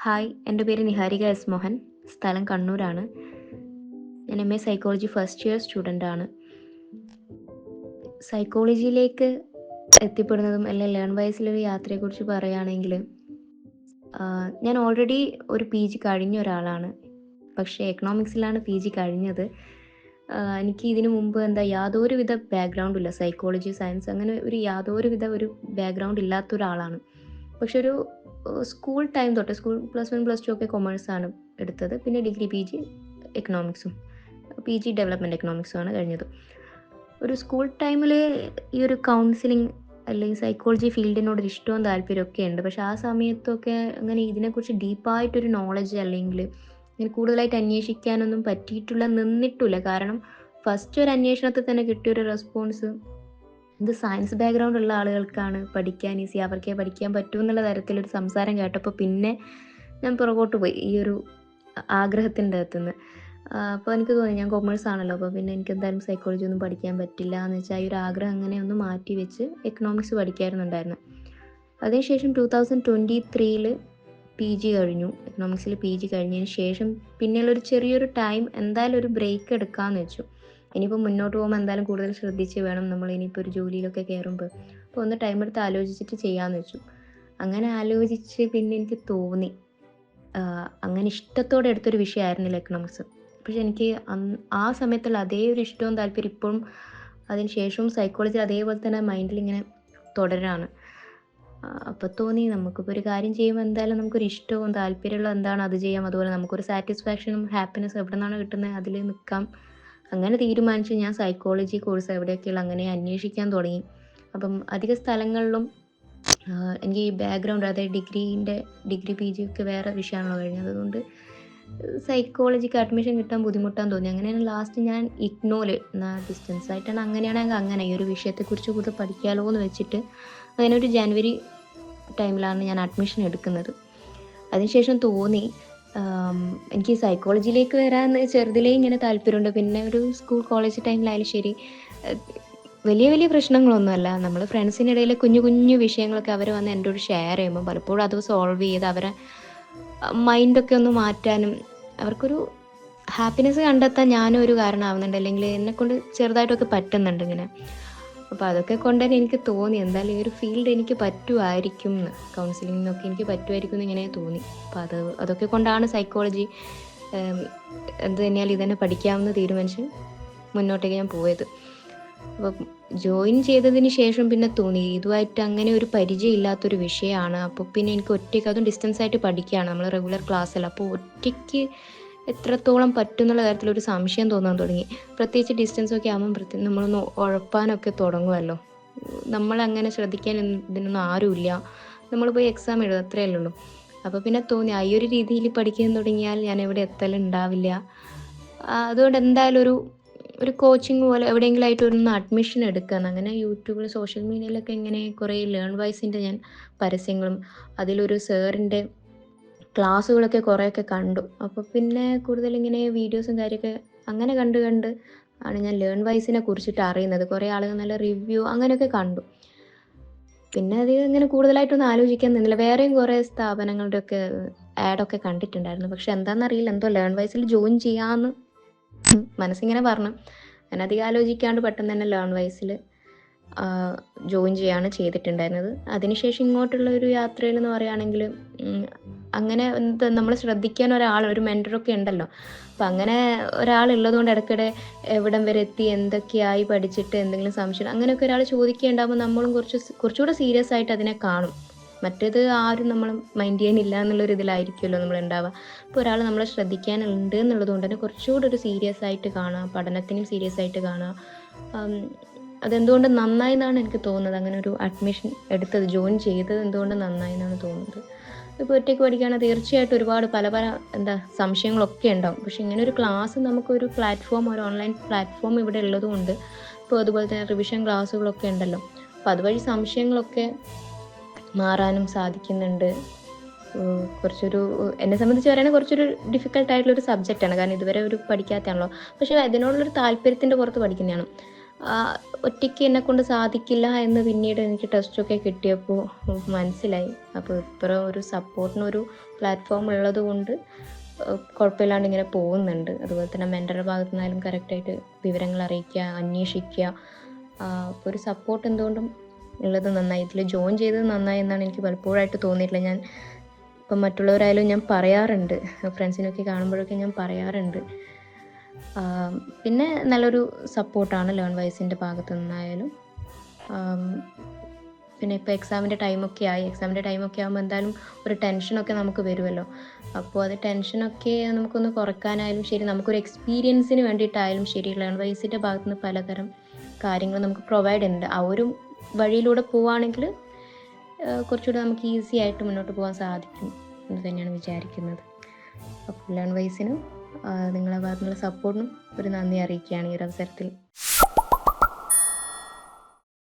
Hi, എൻ്റെ പേര് Niharika S Mohan. സ്ഥലം കണ്ണൂരാണ്. ഞാൻ M A psychology first year സ്റ്റുഡൻ്റാണ്. സൈക്കോളജിയിലേക്ക് എത്തിപ്പെടുന്നതും അല്ലെങ്കിൽ ലേൺ വൈസിലൊരു യാത്രയെക്കുറിച്ച് പറയുകയാണെങ്കിൽ, ഞാൻ ഓൾറെഡി ഒരു പി ജി കഴിഞ്ഞ ഒരാളാണ്. പക്ഷേ എക്കണോമിക്സിലാണ് പി ജി കഴിഞ്ഞത്. എനിക്ക് ഇതിനു മുമ്പ് യാതൊരുവിധ ബാക്ക്ഗ്രൗണ്ടും ഇല്ല. സൈക്കോളജി, സയൻസ് അങ്ങനെ യാതൊരുവിധ ബാക്ക്ഗ്രൗണ്ട് ഇല്ലാത്ത ഒരാളാണ്. പക്ഷെ ഒരു സ്കൂൾ ടൈം തൊട്ട് school plus one plus two ഒക്കെ കൊമേഴ്സാണ് എടുത്തത്. പിന്നെ ഡിഗ്രി പി ജി എക്കണോമിക്സും പി ജി ഡെവലപ്മെൻറ്റ് എക്കണോമിക്സുമാണ് കഴിഞ്ഞത്. ഒരു സ്കൂൾ ടൈമിൽ ഈ ഒരു കൗൺസിലിംഗ് അല്ലെങ്കിൽ സൈക്കോളജി ഫീൽഡിനോടൊരു ഇഷ്ടവും താല്പര്യമൊക്കെ ഉണ്ട്. പക്ഷെ ആ സമയത്തൊക്കെ അങ്ങനെ ഇതിനെക്കുറിച്ച് ഡീപ്പായിട്ടൊരു നോളജ് അല്ലെങ്കിൽ ഇങ്ങനെ കൂടുതലായിട്ട് അന്വേഷിക്കാനൊന്നും നിന്നിട്ടില്ല. കാരണം ഫസ്റ്റ് ഒരു അന്വേഷണത്തിൽ തന്നെ കിട്ടിയൊരു റെസ്പോൺസ്, ഇത് സയൻസ് ബാക്ക്ഗ്രൗണ്ട് ഉള്ള ആളുകൾക്കാണ് പഠിക്കാൻ ഈസി, അവർക്കേ പഠിക്കാൻ പറ്റൂ എന്നുള്ള തരത്തിലൊരു സംസാരം കേട്ടപ്പോൾ പിന്നെ ഞാൻ പുറകോട്ട് പോയി ഈ ഒരു ആഗ്രഹത്തിൻ്റെ അകത്തുനിന്ന്. അപ്പോൾ എനിക്ക് തോന്നി ഞാൻ കൊമേഴ്സ് ആണല്ലോ, അപ്പോൾ പിന്നെ എനിക്ക് എന്തായാലും സൈക്കോളജി ഒന്നും പഠിക്കാൻ പറ്റില്ല എന്ന് വെച്ചാൽ ഈ ഒരു ആഗ്രഹം അങ്ങനെ ഒന്ന് മാറ്റി വെച്ച് എക്കണോമിക്സ് പഠിക്കാറുണ്ടായിരുന്നു. അതിനുശേഷം 2023 പി ജി കഴിഞ്ഞു. എക്കണോമിക്സിൽ പി ജി കഴിഞ്ഞതിന് ശേഷം പിന്നെയുള്ളൊരു ചെറിയൊരു ടൈം എന്തായാലും ഒരു ബ്രേക്ക് എടുക്കാമെന്ന് വെച്ചു. ഇനിയിപ്പോൾ മുന്നോട്ട് പോകുമ്പോൾ എന്തായാലും കൂടുതൽ ശ്രദ്ധിച്ച് വേണം നമ്മൾ ഇനിയിപ്പോൾ ഒരു ജോലിയിലൊക്കെ കയറുമ്പോൾ. അപ്പോൾ ഒന്ന് ടൈം എടുത്ത് ആലോചിച്ചിട്ട് ചെയ്യാമെന്ന് വെച്ചു. അങ്ങനെ ആലോചിച്ച് പിന്നെ എനിക്ക് തോന്നി, അങ്ങനെ ഇഷ്ടത്തോടെ എടുത്തൊരു വിഷയമായിരുന്നില്ല എക്കണോമിക്സ്. പക്ഷെ എനിക്ക് ആ സമയത്തുള്ള അതേ ഒരു ഇഷ്ടവും താല്പര്യം ഇപ്പോഴും അതിന് ശേഷവും സൈക്കോളജി അതേപോലെ തന്നെ മൈൻഡിൽ ഇങ്ങനെ തുടരാണ്. അപ്പോൾ തോന്നി നമുക്കിപ്പോൾ ഒരു കാര്യം ചെയ്യുമ്പോൾ എന്തായാലും നമുക്കൊരു ഇഷ്ടവും താല്പര്യമുള്ള എന്താണ് അത് ചെയ്യാം. അതുപോലെ നമുക്കൊരു സാറ്റിസ്ഫാക്ഷനും ഹാപ്പിനെസ് എവിടെ നിന്നാണ് കിട്ടുന്നത് അതിൽ നിൽക്കാം. അങ്ങനെ തീരുമാനിച്ച് ഞാൻ സൈക്കോളജി കോഴ്സ് എവിടെയൊക്കെയുള്ള അങ്ങനെ അന്വേഷിക്കാൻ തുടങ്ങി. അപ്പം അധിക സ്ഥലങ്ങളിലും എനിക്ക് ഈ ബാക്ക്ഗ്രൗണ്ട്, അതായത് ഡിഗ്രി പി ജി ഒക്കെ വേറെ വിഷയമാണല്ലോ കഴിഞ്ഞത്. അതുകൊണ്ട് സൈക്കോളജിക്ക് അഡ്മിഷൻ കിട്ടാൻ ബുദ്ധിമുട്ടാന്ന് തോന്നി. അങ്ങനെയാണ് ലാസ്റ്റ് ഞാൻ ഇഗ്നോയിൽ ഡിസ്റ്റൻസ് ആയിട്ടാണ് അങ്ങനെയാണെങ്കിൽ അങ്ങനെ ഈ ഒരു വിഷയത്തെക്കുറിച്ച് കൂടുതൽ പഠിക്കാമല്ലോ എന്ന് വെച്ചിട്ട് അങ്ങനെ ഒരു ജനുവരി ടൈമിലാണ് ഞാൻ അഡ്മിഷൻ എടുക്കുന്നത്. അതിനുശേഷം തോന്നി എനിക്ക് സൈക്കോളജിയിലേക്ക് വരാൻ ചെറുതിലേ ഇങ്ങനെ താല്പര്യമുണ്ട്. പിന്നെ ഒരു സ്കൂൾ കോളേജ് ടൈമിലായാലും ശരി, വലിയ വലിയ പ്രശ്നങ്ങളൊന്നുമല്ല, നമ്മൾ ഫ്രണ്ട്സിൻ്റെ ഇടയിൽ കുഞ്ഞു കുഞ്ഞു വിഷയങ്ങളൊക്കെ അവർ വന്ന് എന്നോട് ഷെയർ ചെയ്യുമ്പോൾ പലപ്പോഴും അത് സോൾവ് ചെയ്ത് അവരെ മൈൻഡൊക്കെ ഒന്ന് മാറ്റാനും അവർക്കൊരു ഹാപ്പിനെസ് കണ്ടെത്താൻ ഞാനും ഒരു കാരണമാവുന്നുണ്ട്, അല്ലെങ്കിൽ എന്നെക്കൊണ്ട് ചെറുതായിട്ടൊക്കെ പറ്റുന്നുണ്ട് ഇങ്ങനെ. അപ്പോൾ അതൊക്കെ കൊണ്ട് തന്നെ എനിക്ക് തോന്നി എന്തായാലും ഈ ഒരു ഫീൽഡ് എനിക്ക് പറ്റുമായിരിക്കും എന്ന്, കൗൺസിലിങ്ങിനൊക്കെ എനിക്ക് പറ്റുമായിരിക്കും എന്ന് ഇങ്ങനെ തോന്നി. അപ്പോൾ അതൊക്കെ കൊണ്ടാണ് സൈക്കോളജി എന്ത് തന്നെയാലും ഇതന്നെ പഠിക്കാമെന്ന് തീരുമാനിച്ച് മുന്നോട്ടേക്ക് ഞാൻ പോയത്. അപ്പോൾ ജോയിൻ ചെയ്തതിന് ശേഷം പിന്നെ തോന്നി ഇതുമായിട്ട് അങ്ങനെ ഒരു പരിചയം ഇല്ലാത്തൊരു വിഷയമാണ്. അപ്പോൾ പിന്നെ എനിക്ക് ഒറ്റയ്ക്ക്, അതും ഡിസ്റ്റൻസ് ആയിട്ട് പഠിക്കുകയാണ്, നമ്മൾ റെഗുലർ ക്ലാസ്സിൽ. അപ്പോൾ ഒറ്റയ്ക്ക് എത്രത്തോളം പറ്റും എന്നുള്ള കാര്യത്തിലൊരു സംശയം തോന്നാൻ തുടങ്ങി. പ്രത്യേകിച്ച് ഡിസ്റ്റൻസൊക്കെ ആകുമ്പോൾ നമ്മളൊന്ന് ഉഴപ്പാനൊക്കെ തുടങ്ങുമല്ലോ. നമ്മളങ്ങനെ ശ്രദ്ധിക്കാൻ ഇതിനൊന്നും ആരുമില്ല, നമ്മൾ പോയി എക്സാം എഴുതും, അത്രയല്ലേ ഉള്ളൂ. അപ്പോൾ പിന്നെ തോന്നി ഈ ഒരു രീതിയിൽ പഠിക്കാൻ തുടങ്ങിയാൽ ഞാൻ എവിടെ എത്തലുണ്ടാവില്ല. അതുകൊണ്ട് എന്തായാലും ഒരു കോച്ചിങ് പോലെ എവിടെയെങ്കിലും ആയിട്ട് ഒന്ന് അഡ്മിഷൻ എടുക്കാമെന്ന്. അങ്ങനെ യൂട്യൂബിൽ സോഷ്യൽ മീഡിയയിലൊക്കെ ഇങ്ങനെ കുറേ ലേൺ വൈസിൻ്റെ ഞാൻ പരസ്യങ്ങളും അതിലൊരു സാറിൻ്റെ ക്ലാസ്സുകളൊക്കെ കുറേയൊക്കെ കണ്ടു. അപ്പോൾ പിന്നെ കൂടുതലിങ്ങനെ വീഡിയോസും കാര്യമൊക്കെ അങ്ങനെ കണ്ട് ആണ് ഞാൻ ലേൺ വൈസിനെ കുറിച്ചിട്ട് അറിയുന്നത്. കുറേ ആളുകൾ നല്ല റിവ്യൂ അങ്ങനെയൊക്കെ കണ്ടു. പിന്നെ അത് ഇങ്ങനെ കൂടുതലായിട്ടൊന്നും ആലോചിക്കാൻ നിന്നില്ല. വേറെയും കുറേ സ്ഥാപനങ്ങളുടെയൊക്കെ ആഡൊക്കെ കണ്ടിട്ടുണ്ടായിരുന്നു. പക്ഷെ എന്താണെന്നറിയില്ല, എന്തോ ലേൺ വൈസിൽ ജോയിൻ ചെയ്യാമെന്ന് മനസ്സിങ്ങനെ പറഞ്ഞു. ഞാൻ അധികം ആലോചിക്കാണ്ട് പെട്ടെന്ന് തന്നെ ലേൺ വൈസിൽ ജോയിൻ ചെയ്യാണ് ചെയ്തിട്ടുണ്ടായിരുന്നത്. അതിനുശേഷം ഇങ്ങോട്ടുള്ള ഒരു യാത്രയിൽ എന്ന് പറയുകയാണെങ്കിൽ അങ്ങനെ നമ്മൾ ശ്രദ്ധിക്കാൻ ഒരു മെൻറ്ററൊക്കെ ഉണ്ടല്ലോ. അപ്പം അങ്ങനെ ഒരാളുള്ളത് കൊണ്ട് ഇടയ്ക്കിടെ എവിടം വരെ എത്തി, എന്തൊക്കെയായി പഠിച്ചിട്ട് എന്തെങ്കിലും സംശയം അങ്ങനെയൊക്കെ ഒരാൾ ചോദിക്കുകയുണ്ടാകുമ്പോൾ നമ്മളും കുറച്ചുകൂടെ സീരിയസ് ആയിട്ട് അതിനെ കാണും. മറ്റേത് ആരും നമ്മൾ മൈൻഡ് ചെയ്യാനില്ല എന്നുള്ളൊരു ഇതിലായിരിക്കുമല്ലോ നമ്മൾ ഉണ്ടാവുക. അപ്പോൾ ഒരാൾ നമ്മളെ ശ്രദ്ധിക്കാനുണ്ട് എന്നുള്ളത് കൊണ്ട് തന്നെ കുറച്ചുകൂടെ ഒരു സീരിയസ് ആയിട്ട് കാണുക, പഠനത്തിനും സീരിയസ് ആയിട്ട് കാണുക. അതെന്തുകൊണ്ട് നന്നായി എന്നാണ് എനിക്ക് തോന്നുന്നത്. അങ്ങനെ ഒരു അഡ്മിഷൻ എടുത്തത്, ജോയിൻ ചെയ്തത് എന്തുകൊണ്ട് നന്നായി എന്നാണ് തോന്നുന്നത്. ഇപ്പോൾ ഒറ്റയ്ക്ക് പഠിക്കുകയാണെങ്കിൽ തീർച്ചയായിട്ടും ഒരുപാട് പല സംശയങ്ങളൊക്കെ ഉണ്ടാവും. പക്ഷെ ഇങ്ങനെ ഒരു ക്ലാസ്, നമുക്കൊരു പ്ലാറ്റ്ഫോം, ഒരു ഓൺലൈൻ പ്ലാറ്റ്ഫോം ഇവിടെ ഉള്ളതുകൊണ്ട്, ഇപ്പോൾ അതുപോലെ തന്നെ റിവിഷൻ ക്ലാസ്സുകളൊക്കെ ഉണ്ടല്ലോ, അപ്പോൾ അതുവഴി സംശയങ്ങളൊക്കെ മാറാനും സാധിക്കുന്നുണ്ട്. എന്നെ സംബന്ധിച്ച് പറയുകയാണെങ്കിൽ കുറച്ചൊരു ഡിഫിക്കൽട്ടായിട്ടുള്ളൊരു സബ്ജക്റ്റാണ്. കാരണം ഇതുവരെ പഠിക്കാത്തതാണല്ലോ. പക്ഷേ അതിനോടുള്ളൊരു താല്പര്യത്തിൻ്റെ പുറത്ത് പഠിക്കുന്നതാണ്. ഒറ്റയ്ക്ക് എന്നെക്കൊണ്ട് സാധിക്കില്ല എന്ന് പിന്നീട് എനിക്ക് ടെസ്റ്റൊക്കെ കിട്ടിയപ്പോൾ മനസ്സിലായി. അപ്പോൾ ഇപ്പറം ഒരു സപ്പോർട്ടിനൊരു പ്ലാറ്റ്ഫോം ഉള്ളത് കൊണ്ട് കുഴപ്പമില്ലാണ്ട് ഇങ്ങനെ പോകുന്നുണ്ട്. അതുപോലെ തന്നെ മെൻ്ററുടെ ഭാഗത്തു നിന്നായാലും കറക്റ്റായിട്ട് വിവരങ്ങൾ അറിയിക്കുക, അന്വേഷിക്കുക. അപ്പോൾ ഒരു സപ്പോർട്ട് എന്തുകൊണ്ടും ഉള്ളത് നന്നായി. ഇതിൽ ജോയിൻ ചെയ്തത് നന്നായി എന്നാണ് എനിക്ക് പലപ്പോഴായിട്ട് തോന്നിയിട്ടുള്ളത്. ഞാൻ ഇപ്പം മറ്റുള്ളവരായാലും ഞാൻ പറയാറുണ്ട്, ഫ്രണ്ട്സിനൊക്കെ കാണുമ്പോഴൊക്കെ ഞാൻ പറയാറുണ്ട്. പിന്നെ നല്ലൊരു സപ്പോർട്ടാണ് ലേൺ വൈസിൻ്റെ ഭാഗത്തു നിന്നായാലും. പിന്നെ ഇപ്പോൾ എക്സാമിൻ്റെ ടൈമൊക്കെ ആയി. എക്സാമിൻ്റെ ടൈമൊക്കെ ആകുമ്പോൾ എന്തായാലും ഒരു ടെൻഷനൊക്കെ നമുക്ക് വരുമല്ലോ. അപ്പോൾ അത് ടെൻഷനൊക്കെ നമുക്കൊന്ന് കുറയ്ക്കാനായാലും ശരി, നമുക്കൊരു എക്സ്പീരിയൻസിന് വേണ്ടിയിട്ടായാലും ശരി, ലേൺ വൈസിൻ്റെ ഭാഗത്തു നിന്ന് പലതരം കാര്യങ്ങൾ നമുക്ക് പ്രൊവൈഡ് ചെയ്യുന്നുണ്ട്. ആ ഒരു വഴിയിലൂടെ പോവുകയാണെങ്കിൽ കുറച്ചുകൂടി നമുക്ക് ഈസി ആയിട്ട് മുന്നോട്ട് പോകാൻ സാധിക്കും എന്ന് തന്നെയാണ് വിചാരിക്കുന്നത്. അപ്പോൾ ലേൺ വൈസിനും നിങ്ങളുടെ ഭാഗത്തുനിന്നുള്ള സപ്പോർട്ടിനും ഒരു നന്ദി അറിയിക്കുകയാണ് ഈ ഒരു അവസരത്തിൽ.